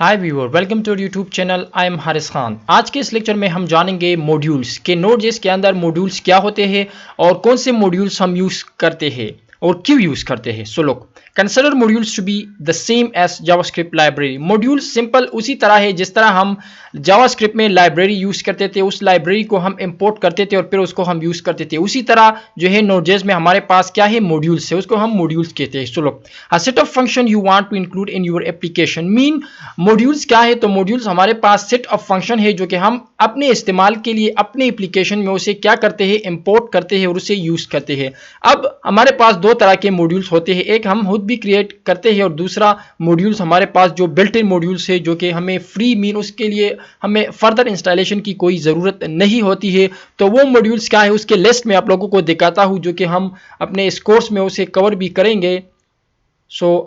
Hi viewer, welcome to YouTube channel. I am Haris Khan. आज के इस लेक्चर में हम जानेंगे मॉड्यूल्स के नोड.जेएस के अंदर मॉड्यूल्स क्या होते हैं और कौन से मॉड्यूल्स हम यूज़ करते हैं और क्यों यूज़ करते हैं। So look, consider modules to be the same as JavaScript library. Module simple उसी तरह है जिस तरह हम जावास्क्रिप्ट में लाइब्रेरी यूज़ करते थे, उस लाइब्रेरी को हम इंपोर्ट करते थे और फिर उसको हम यूज़ करते थे। उसी तरह जो है नोड.जेएस में हमारे पास क्या है, मॉड्यूल्स है, उसको हम मॉड्यूल्स कहते हैं। So look, a set of function you want to include in your application. Mean modules क्या है, तो मॉड्यूल्स हमारे पास सेट ऑफ फंक्शन है जो कि हम अपने इस्तेमाल के लिए अपने एप्लीकेशन में उसे क्या करते हैं, इंपोर्ट करते हैं और उसे यूज़ करते हैं। अब हमारे पास दो तरह के मॉड्यूल्स होते हैं, एक हम खुद भी क्रिएट करते हैं और दूसरा मॉड्यूल्स हमारे पास जो बिल्ट इन मॉड्यूल्स है जो कि हमें फ्री, मीन उसके लिए हमें फर्दर इंस्टॉलेशन की कोई ज़रूरत नहीं होती है। तो वो मॉड्यूल्स क्या है उसके लिस्ट में आप लोगों को दिखाता हूँ जो कि हम अपने इस कोर्स में उसे कवर भी करेंगे।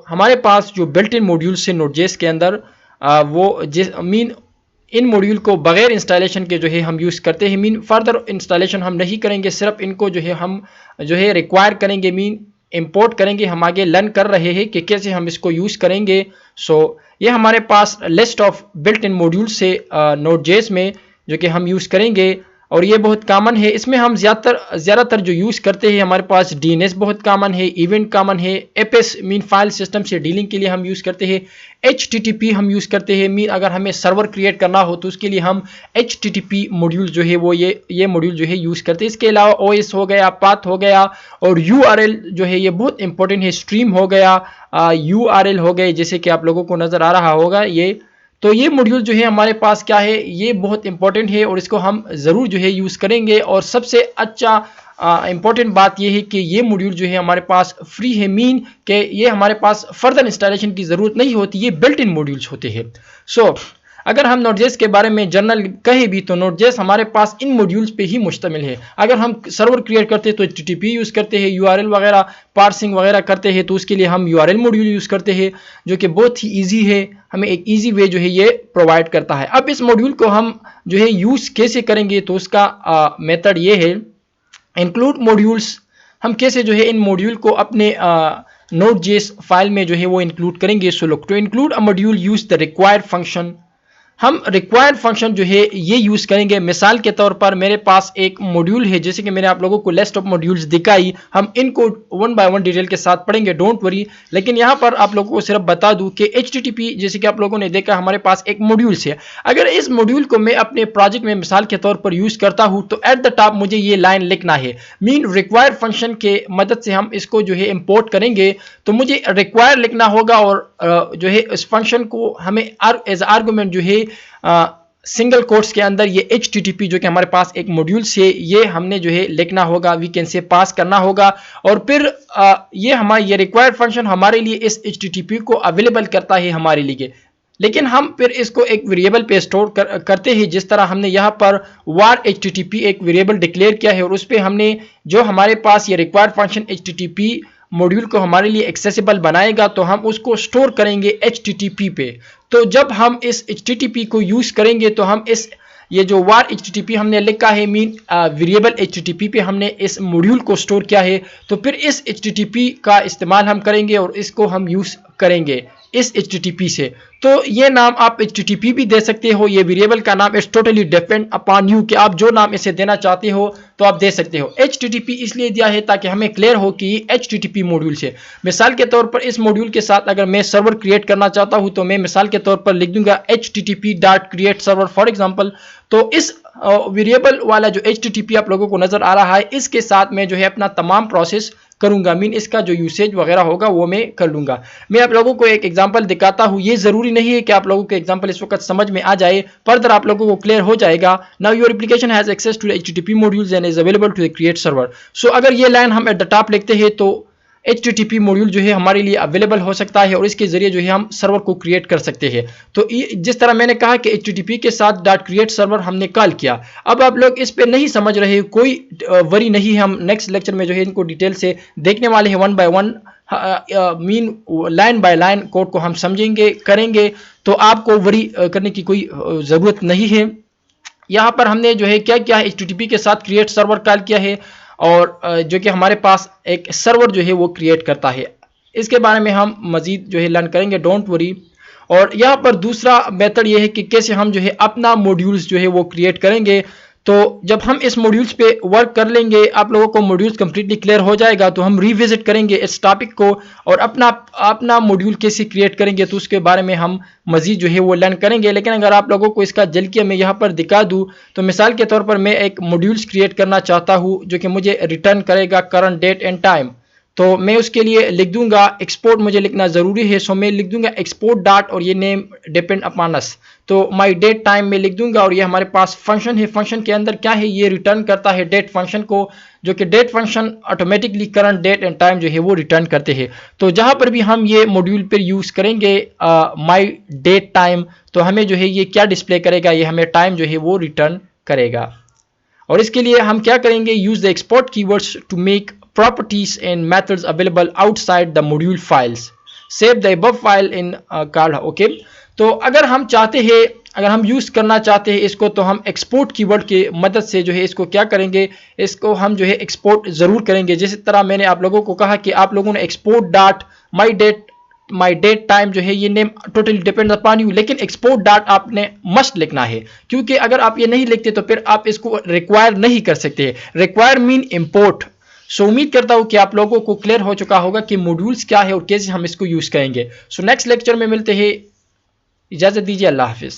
हमारे पास जो बिल्ट इन मॉड्यूल्स है नोड.जेएस के अंदर वो मीन इन मॉड्यूल को बगैर इंस्टॉलेशन के जो है हम यूज़ करते हैं। मीन फर्दर इंस्टॉलेशन हम नहीं करेंगे, सिर्फ इनको जो है हम जो है रिक्वायर करेंगे, मीन इंपोर्ट करेंगे। हम आगे लर्न कर रहे हैं कि कैसे हम इसको यूज़ करेंगे। ये हमारे पास list of built in modules से नोड.जेएस में जो कि हम यूज़ करेंगे और ये बहुत कॉमन है। इसमें हम ज़्यादातर जो यूज़ करते हैं, हमारे पास डीएनएस बहुत कॉमन है, इवेंट कॉमन है, एपीएस मीन फाइल सिस्टम से डीलिंग के लिए हम यूज़ करते हैं, एचटीटीपी हम यूज़ करते हैं, मीन अगर हमें सर्वर क्रिएट करना हो तो उसके लिए हम एचटीटीपी मॉड्यूल जो है वो ये मॉड्यूल जो है यूज़ करते हैं। इसके अलावा ओएस हो गया, पाथ हो गया और यूआरएल जो है ये बहुत इंपॉर्टेंट है, स्ट्रीम हो गया, यूआरएल हो गए, जैसे कि आप लोगों को नज़र आ रहा होगा ये। तो ये मॉड्यूल जो है हमारे पास क्या है, ये बहुत इंपॉर्टेंट है और इसको हम ज़रूर जो है यूज़ करेंगे। और सबसे अच्छा इंपॉर्टेंट बात ये है कि ये मॉड्यूल जो है हमारे पास फ्री है, मीन कि ये हमारे पास फर्दर इंस्टॉलेशन की ज़रूरत नहीं होती, ये बिल्ट इन मॉड्यूल्स होते हैं। अगर हम नोड.जेएस के बारे में जनरल कहें भी तो नोड.जेएस हमारे पास इन मॉड्यूल्स पे ही मुश्तमिल है। अगर हम सर्वर क्रिएट करते हैं तो एचटीटीपी यूज़ करते हैं, यूआरएल वगैरह पार्सिंग वगैरह करते हैं तो उसके लिए हम यूआरएल मॉड्यूल यूज़ करते हैं जो कि बहुत ही ईजी है, हमें एक ईजी वे जो है ये प्रोवाइड करता है। अब इस मॉड्यूल को हम जो है यूज़ कैसे करेंगे, तो उसका मेथड ये है, इंक्लूड मॉड्यूल्स। हम कैसे जो है इन मॉड्यूल को अपने नोड.जेएस फाइल में जो है वो इंक्लूड करेंगे। So look, to include a module use the required function. हम रिक्वायर्ड फंक्शन जो है ये यूज़ करेंगे। मिसाल के तौर पर मेरे पास एक मॉड्यूल है, जैसे कि मैंने आप लोगों को लिस्ट ऑफ मॉड्यूल्स दिखाई, हम इनको वन बाय वन डिटेल के साथ पढ़ेंगे, डोंट वरी। लेकिन यहाँ पर आप लोगों को सिर्फ बता दूं कि एचटीटीपी जैसे कि आप लोगों ने देखा हमारे पास एक मॉड्यूल्स है। अगर इस मॉड्यूल को मैं अपने प्रोजेक्ट में मिसाल के तौर पर यूज़ करता हूँ तो एट द टॉप मुझे ये लाइन लिखना है, मीन रिक्वायर्ड फंक्शन के मदद से हम इसको जो है इम्पोर्ट करेंगे तो मुझे रिक्वायर लिखना होगा और जो है इस फंक्शन को हमें एज आर्गूमेंट जो है सिंगल कोट्स के अंदर ये एचटीटीपी जो कि हमारे पास एक मॉड्यूल से ये हमने जो है लिखना होगा, वी कैन से पास करना होगा। और फिर ये रिक्वायर्ड फंक्शन हमारे लिए इस एचटीटीपी को अवेलेबल करता है हमारे लिए, लेकिन हम फिर इसको एक वेरिएबल पे स्टोर करते हैं। जिस तरह हमने यहाँ पर वार एचटीटीपी एक वेरिएबल डिक्लेयर किया है और उस पर हमने जो हमारे पास ये रिक्वायर्ड फंक्शन एचटीटीपी मॉड्यूल को हमारे लिए एक्सेसिबल बनाएगा तो हम उसको स्टोर करेंगे एचटीटीपी पे। तो जब हम इस एचटीटीपी को यूज़ करेंगे तो हम ये जो वार एचटीटीपी हमने लिखा है, मीन वेरिएबल एचटीटीपी पे हमने इस मॉड्यूल को स्टोर किया है, तो फिर इस एचटीटीपी का इस्तेमाल हम करेंगे और इसको हम यूज़ करेंगे इस एचटीटीपी से। तो ये नाम आप एचटीटीपी भी दे सकते हो, ये वेरिएबल का नाम it's totally depend upon you कि आप जो नाम इसे देना चाहते हो तो आप दे सकते हो। एचटीटीपी इसलिए दिया है ताकि हमें क्लियर हो कि एचटीटीपी मॉड्यूल से, मिसाल के तौर पर इस मॉड्यूल के साथ अगर मैं सर्वर क्रिएट करना चाहता हूं तो मैं मिसाल के तौर पर लिख दूंगा http.create-server फॉर एग्जांपल। तो इस वेरिएबल वाला जो एचटीटीपी आप लोगों को नजर आ रहा है, इसके साथ मैं जो है अपना तमाम प्रोसेस करूंगा, मीन इसका जो यूसेज वगैरह होगा वो मैं कर लूंगा। मैं आप लोगों को एक एग्जांपल दिखाता हूं, ये जरूरी नहीं है कि आप लोगों को एग्जांपल इस वक्त समझ में आ जाए, फर्दर आप लोगों को क्लियर हो जाएगा। Now your application has access to HTTP modules and is available to create server. So अगर ये लाइन हम एट द टॉप लिखते हैं तो एचटीटीपी मॉड्यूल जो है हमारे लिए अवेलेबल हो सकता है और इसके जरिए जो है हम सर्वर को क्रिएट कर सकते हैं। तो जिस तरह मैंने कहा कि एचटीटीपी के साथ .create सर्वर हमने कॉल किया। अब आप लोग इस पे नहीं समझ रहे, कोई वरी नहीं है, हम नेक्स्ट लेक्चर में जो है इनको डिटेल से देखने वाले हैं, one by one, mean line by line code को हम समझेंगे करेंगे, तो आपको वरी करने की कोई ज़रूरत नहीं है। यहाँ पर हमने जो है क्या किया है, एचटीटीपी के साथ क्रिएट सर्वर कॉल किया है और जो कि हमारे पास एक सर्वर जो है वो क्रिएट करता है। इसके बारे में हम मज़ीद जो है लर्न करेंगे, डोंट वरी। और यहाँ पर दूसरा मेथड ये है कि कैसे हम जो है अपना मॉड्यूल्स जो है वो क्रिएट करेंगे। तो जब हम इस मॉड्यूल्स पे वर्क कर लेंगे, आप लोगों को मॉड्यूल्स कंप्लीटली क्लियर हो जाएगा, तो हम रिविजिट करेंगे इस टॉपिक को और अपना अपना मॉड्यूल कैसे क्रिएट करेंगे तो उसके बारे में हम मजीद जो है वो लर्न करेंगे। लेकिन अगर आप लोगों को इसका जल्किया मैं यहाँ पर दिखा दूँ, तो मिसाल के तौर पर मैं एक मॉड्यूल्स क्रिएट करना चाहता हूँ जो कि मुझे रिटर्न करेगा करंट डेट एंड टाइम। तो मैं उसके लिए लिख दूंगा एक्सपोर्ट, मुझे लिखना ज़रूरी है, सो मैं लिख दूंगा एक्सपोर्ट डॉट और ये नेम डिपेंड अपॉन अस। तो माई डेट टाइम में लिख दूंगा और ये हमारे पास फंक्शन है। फंक्शन के अंदर क्या है, ये रिटर्न करता है डेट फंक्शन को, जो कि date function automatically current date and time जो है वो रिटर्न करते हैं। तो जहाँ पर भी हम ये मॉड्यूल पर यूज़ करेंगे माई डेट टाइम, तो हमें जो है ये क्या डिस्प्ले करेगा, ये हमें टाइम जो है वो रिटर्न करेगा। और इसके लिए हम क्या करेंगे, use the export keywords to make properties and methods available outside the module files. Save the above file in Carla. Okay, तो अगर हम चाहते हैं, अगर हम यूज़ करना चाहते हैं इसको, तो हम एक्सपोर्ट कीवर्ड के मदद से जो है इसको क्या करेंगे, इसको हम जो है एक्सपोर्ट ज़रूर करेंगे। जिस तरह मैंने आप लोगों को कहा कि आप लोगों ने export dot my date time जो है ये name totally depend upon you, लेकिन एक्सपोर्ट डॉट आपने मस्ट लिखना है, क्योंकि अगर आप ये नहीं लिखते तो फिर आप इसको रिक्वायर नहीं कर सकते। Require mean import. सो उम्मीद करता हूँ कि आप लोगों को क्लियर हो चुका होगा कि मॉड्यूल्स क्या है और कैसे हम इसको यूज़ करेंगे। सो नेक्स्ट लेक्चर में मिलते हैं, इजाज़त दीजिए, अल्लाह हाफिज़।